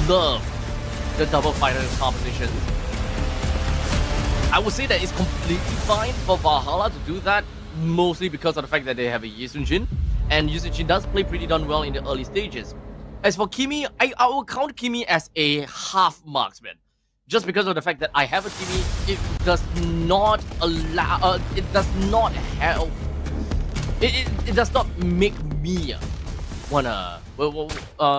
love the double fighter competition. I would say that it's completely fine for Valhalla to do that, mostly because of the fact that they have a Yi Sun-jin, and Yi Sun-jin does play pretty darn well in the early stages. As for Kimi, I will count Kimi as a half marksman. Just because of the fact that I have a Kimi, it does not allow, it does not help, it does not make me wanna,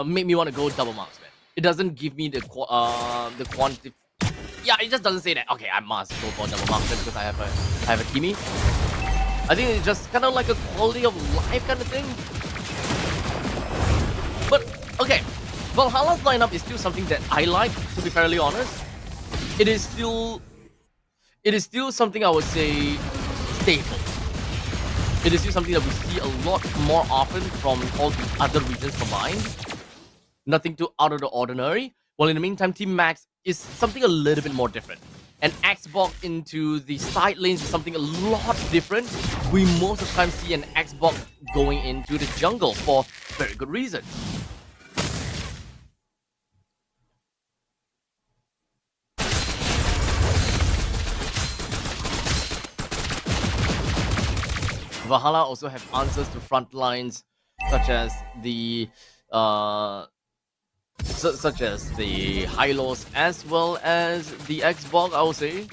make me wanna go double marksman. It doesn't give me the quantity. Yeah, it just doesn't say that, okay, I must go for double marksman because I have a Kimi. I think it's just kind of like a quality of life kind of thing. But, okay, Valhalla's lineup is still something that I like, to be fairly honest. It is still something I would say stable. It is still something that we see a lot more often from all the other regions combined. Nothing too out of the ordinary. While in the meantime, Team Max is something a little bit more different. An Xbox into the side lanes is something a lot different. We most of the time see an Xbox going into the jungle for very good reasons. Valhalla also have answers to front lines, such as the Hylos as well as the Xbox, I would say.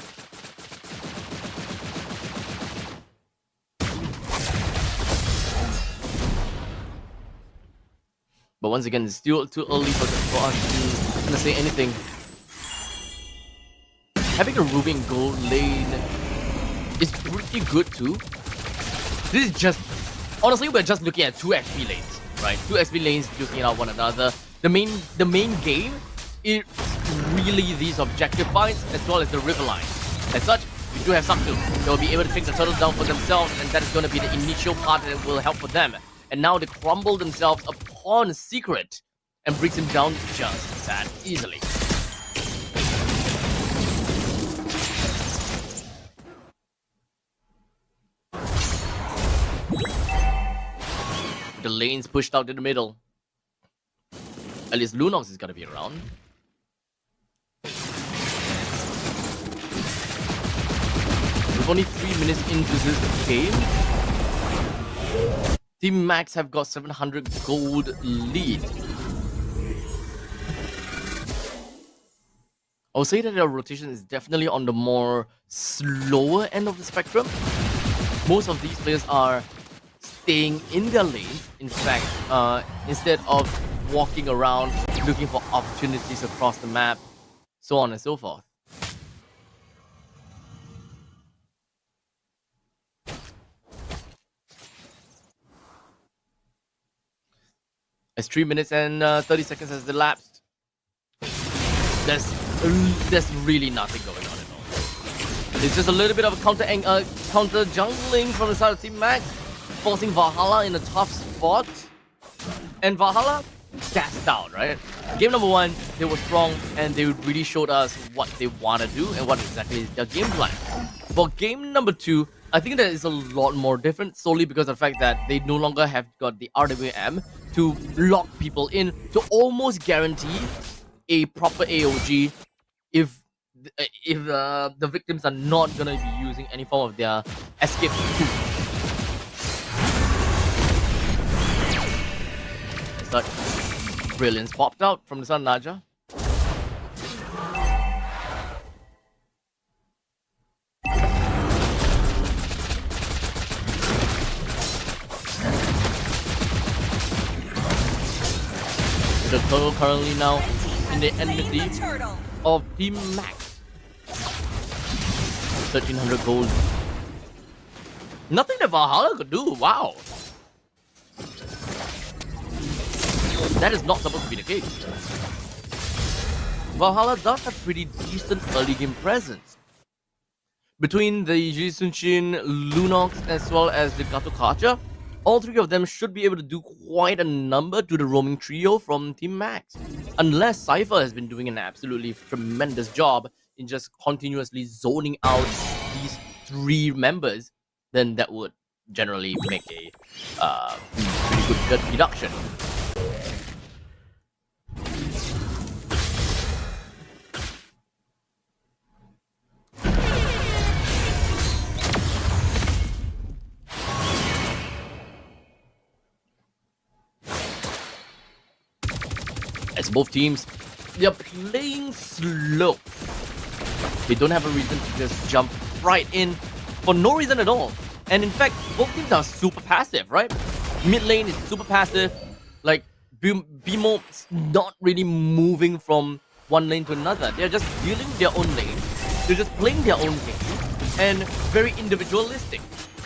But once again, it's still too early for us to say anything. Having a Ruby in gold lane is pretty good too. This is just, honestly, we're just looking at 2 XP lanes, right? 2 XP lanes looking at one another. The main game is really these objective fights as well as the river line. As such, we do have Saktu. They'll be able to take the turtles down for themselves, and that is going to be the initial part that will help for them. And now they crumble themselves upon Secret and brings him down just that easily. The lane's pushed out in the middle. At least Lunox is gonna be around. We're only 3 minutes into this game. Team Max have got 700 gold lead. I would say that their rotation is definitely on the more slower end of the spectrum. Most of these players are staying in their lane, in fact, instead of walking around looking for opportunities across the map, so on and so forth. As 3 minutes and 30 seconds has elapsed, there's really nothing going on at all. It's just a little bit of a counter jungling from the side of Team Max, forcing Valhalla in a tough spot. And Valhalla gassed out, right? Game number 1, they were strong and they really showed us what they want to do and what exactly is their game plan. For game number 2, I think that is a lot more different, solely because of the fact that they no longer have got the RWM to lock people in, to almost guarantee a proper AOG if the victims are not going to be using any form of their escape tool. Such brilliance popped out from the Sun Naja. The total currently now in the enmity of Team Max. 1300 gold. Nothing that Valhalla could do, wow. That is not supposed to be the case. Valhalla does have pretty decent early game presence. Between the Yi Sun-jin, Lunox, as well as the Gato Kacha, all 3 of them should be able to do quite a number to the roaming trio from Team Max. Unless Cypher has been doing an absolutely tremendous job in just continuously zoning out these 3 members, then that would generally make a pretty good deduction. as both teams, they're playing slow. They don't have a reason to just jump right in for no reason at all. And in fact, both teams are super passive, right? Mid lane is super passive. Like, BMO is not really moving from one lane to another. They're just dealing their own lane. They're just playing their own game. And very individualistic.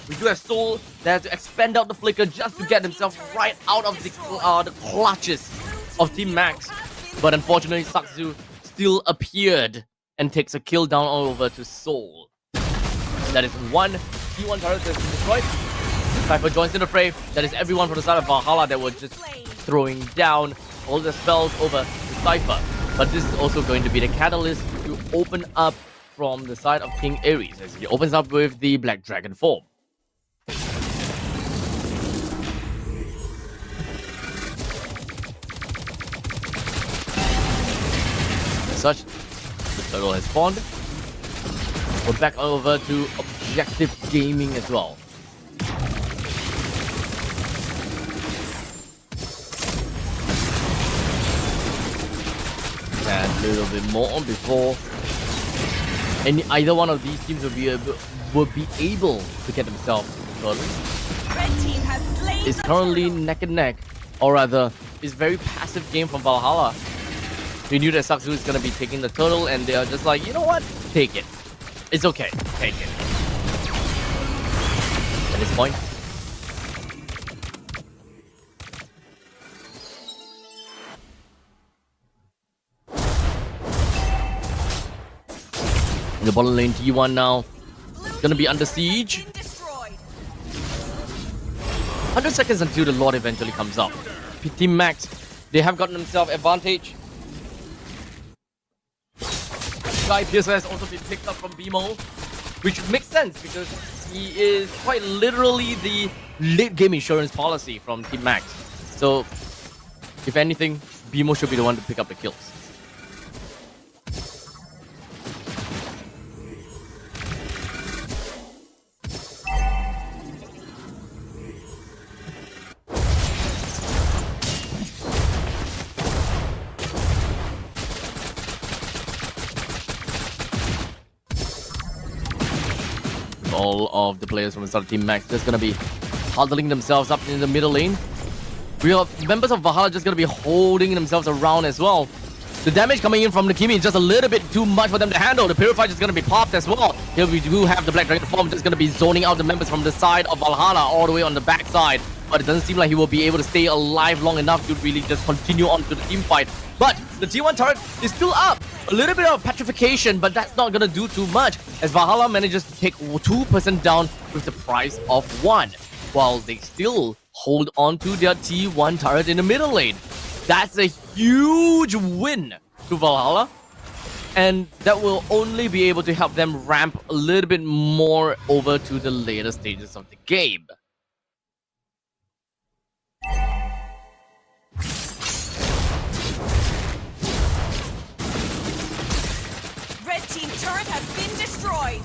We do have Soul that has to expand out the flicker just to get himself right out of the clutches of Team Max. But unfortunately, Sakzu still appeared and takes a kill down all over to Soul. That is one T1 turret that's been destroyed. Cypher joins in the fray. That is everyone from the side of Valhalla that were just throwing down all the spells over to Cypher. But this is also going to be the catalyst to open up from the side of King Ares as he opens up with the Black Dragon form. As such, the turtle has spawned. We're back over to Objective Gaming as well. And a little bit more before either one of these teams will be able to get themselves going. It's currently neck and neck, or rather, it's very passive game from Valhalla. We knew that Sakzu is going to be taking the turtle, and they are just like, you know what? Take it. It's okay. Take it. At this point, in the bottom lane, T1 now gonna be under siege. 100 seconds until the Lord eventually comes up. Team Max, they have gotten themselves advantage. Sky Piercer has also been picked up from BMO, which makes sense because he is quite literally the late game insurance policy from Team Max. So, if anything, BMO should be the one to pick up the kills. All of the players from the start of Team Max just gonna be huddling themselves up in the middle lane. We have members of Valhalla just gonna be holding themselves around as well. The damage coming in from the Kimi is just a little bit too much for them to handle. The Purify is gonna be popped as well. Here we do have the Black Dragon form just gonna be zoning out the members from the side of Valhalla all the way on the back side. But it doesn't seem like he will be able to stay alive long enough to really just continue on to the team fight. But the T1 turret is still up. A little bit of petrification, but that's not gonna do too much as Valhalla manages to take 2% down with the price of 1, while they still hold on to their T1 turret in the middle lane. That's a huge win to Valhalla, and that will only be able to help them ramp a little bit more over to the later stages of the game. Team turret has been destroyed.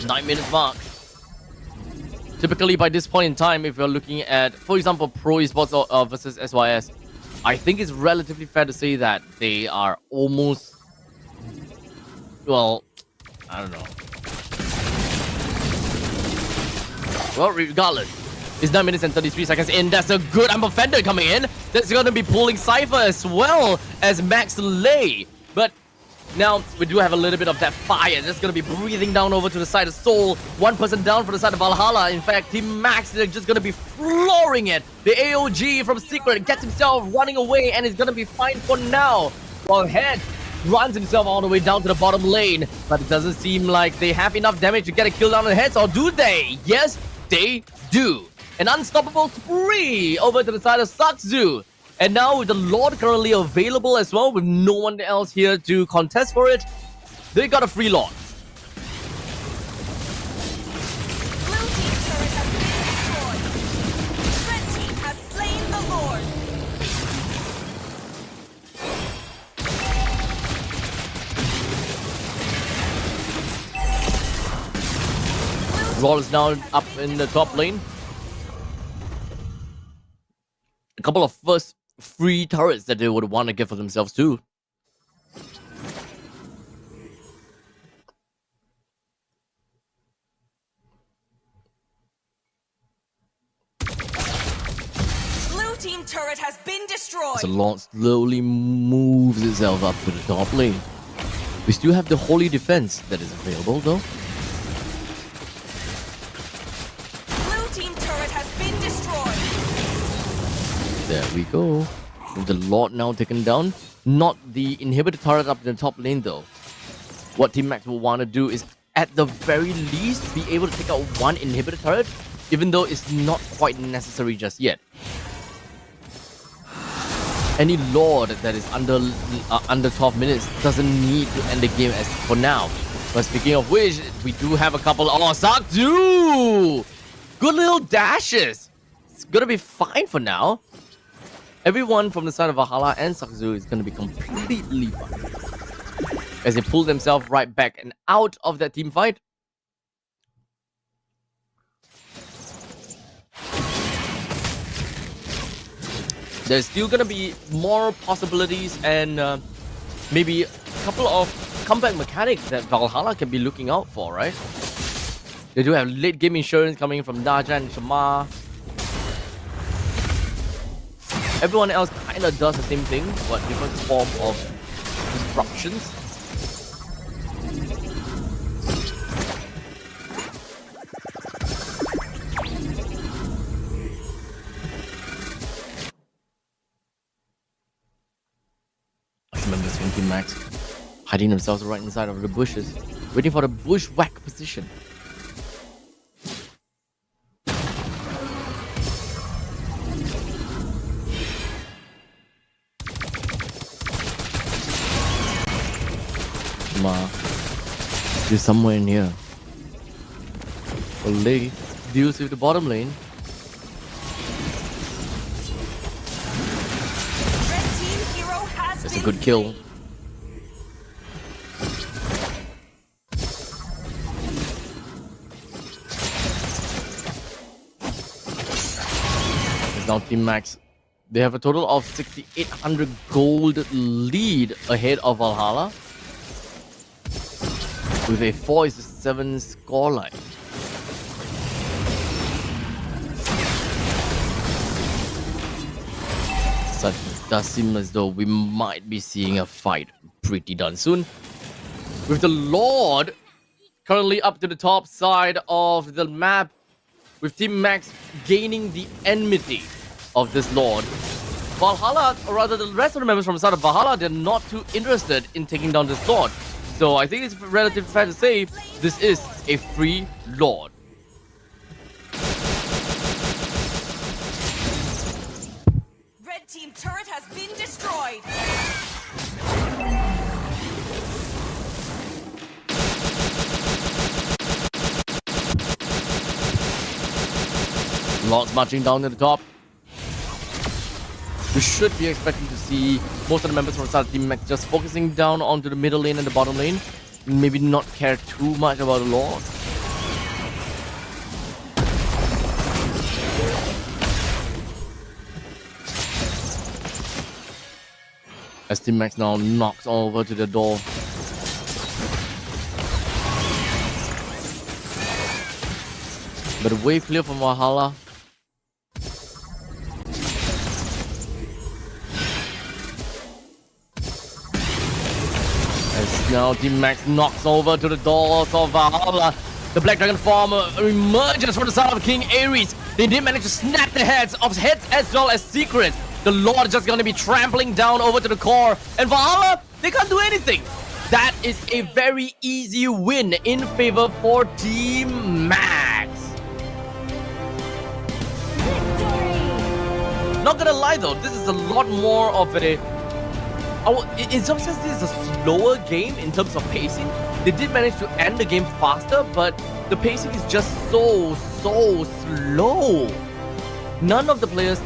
9 minutes mark. Typically by this point in time, if you're looking at, for example, Pro Esports versus SYS, I think it's relatively fair to say that they are almost, well, I don't know. Well, regardless, it's 9 minutes and 33 seconds in. That's a good Amber Fender coming in. That's going to be pulling Cypher as well as Max Lay. But now we do have a little bit of that fire. That's going to be breathing down over to the side of Soul. 1 person down for the side of Valhalla. In fact, Team Max is just going to be flooring it. The AOG from Secret gets himself running away and is going to be fine for now. While Head runs himself all the way down to the bottom lane. But it doesn't seem like they have enough damage to get a kill down on the Heads, or do they? Yes, they do. An unstoppable spree over to the side of Sakzu. And now with the Lord currently available as well, with no one else here to contest for it, they got a free Lord. Blue team turret has been destroyed. Red team has slain the Lord. Roll is now up in the top lane. a couple of first free turrets that they would want to get for themselves too. Blue team turret has been destroyed. As the Lord slowly moves itself up to the top lane. We still have the holy defense that is available though. Blue team turret has been destroyed. There we go. With the Lord now taken down. Not the inhibitor turret up in the top lane though. What Team Max will want to do is at the very least be able to take out one inhibitor turret, even though it's not quite necessary just yet. Any Lord that is under 12 minutes doesn't need to end the game as for now. But speaking of which, we do have a couple. Oh, Sakdu! Good little dashes. It's gonna be fine for now. Everyone from the side of Valhalla and Sakzu is gonna be completely fine as they pull themselves right back and out of that team fight. There's still gonna be more possibilities and maybe a couple of comeback mechanics that Valhalla can be looking out for, right? They do have late game insurance coming from Daja and Shamar. Everyone else kind of does the same thing, but different form of disruptions. Remember Team Max hiding themselves right inside of the bushes, waiting for the bushwhack position. You're somewhere in here. Olay deals with the bottom lane. Red team hero has That's been a good kill. Now Team Max, they have a total of 6,800 gold lead ahead of Valhalla with a 4-7 scoreline. Such does seem as though we might be seeing a fight pretty darn soon. With the Lord currently up to the top side of the map, with Team Max gaining the enmity of this Lord. Valhalla, or rather the rest of the members from the side of Valhalla, they're not too interested in taking down this Lord. So I think it's relatively fair to say this is a free Lord. Red team turret has been destroyed. Lord's marching down to the top. We should be expecting to see most of the members from the side of Team Max just focusing down onto the middle lane and the bottom lane. Maybe not care too much about the Lord. As Team Max now knocks over to the door. But the wave clear from Valhalla. As now Team Max knocks over to the doors of Valhalla. The Black Dragon form emerges from the side of King Ares. They did manage to snap the heads as well as Secret. The Lord is just going to be trampling down over to the core. And Valhalla, they can't do anything. That is a very easy win in favor for Team Max. Not gonna lie though, this is a lot more of a... in some sense, this is a slower game in terms of pacing. They did manage to end the game faster, but the pacing is just so slow. None of the players